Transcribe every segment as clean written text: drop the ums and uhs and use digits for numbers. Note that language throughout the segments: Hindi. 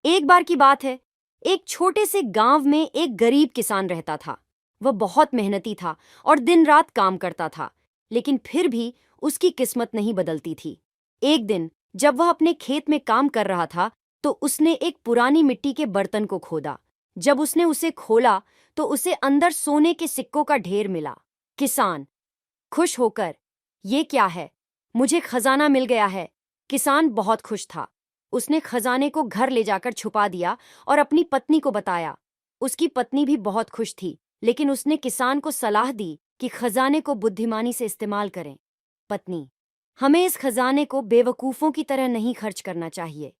एक बार की बात है, एक छोटे से गांव में एक गरीब किसान रहता था। वह बहुत मेहनती था और दिन रात काम करता था, लेकिन फिर भी उसकी किस्मत नहीं बदलती थी। एक दिन जब वह अपने खेत में काम कर रहा था, तो उसने एक पुरानी मिट्टी के बर्तन को खोदा। जब उसने उसे खोला, तो उसे अंदर सोने के सिक्कों का ढेर मिला। किसान खुश होकर, ये क्या है? मुझे खजाना मिल गया है। किसान बहुत खुश था। उसने खजाने को घर ले जाकर छुपा दिया और अपनी पत्नी को बताया। उसकी पत्नी भी बहुत खुश थी, लेकिन उसने किसान को सलाह दी कि खजाने को बुद्धिमानी से इस्तेमाल करें। पत्नी, हमें इस खजाने को बेवकूफ़ों की तरह नहीं खर्च करना चाहिए।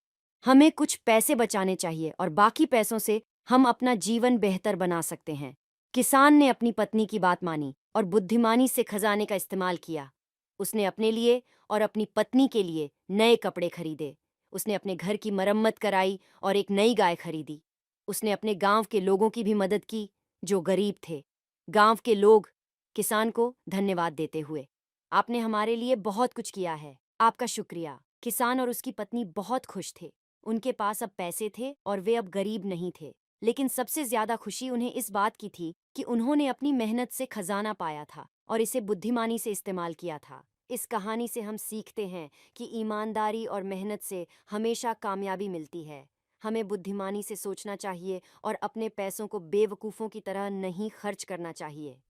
हमें कुछ पैसे बचाने चाहिए और बाकी पैसों से हम अपना जीवन बेहतर बना सकते हैं। किसान ने अपनी पत्नी की बात मानी और बुद्धिमानी से खजाने का इस्तेमाल किया। उसने अपने लिए और अपनी पत्नी के लिए नए कपड़े खरीदे। उसने अपने घर की मरम्मत कराई और एक नई गाय खरीदी। उसने अपने गांव के लोगों की भी मदद की, जो गरीब थे। गांव के लोग किसान को धन्यवाद देते हुए, आपने हमारे लिए बहुत कुछ किया है, आपका शुक्रिया। किसान और उसकी पत्नी बहुत खुश थे। उनके पास अब पैसे थे और वे अब गरीब नहीं थे। लेकिन सबसे ज्यादा खुशी उन्हें इस बात की थी कि उन्होंने अपनी मेहनत से खजाना पाया था और इसे बुद्धिमानी से इस्तेमाल किया था। इस कहानी से हम सीखते हैं कि ईमानदारी और मेहनत से हमेशा कामयाबी मिलती है। हमें बुद्धिमानी से सोचना चाहिए और अपने पैसों को बेवकूफ़ों की तरह नहीं खर्च करना चाहिए।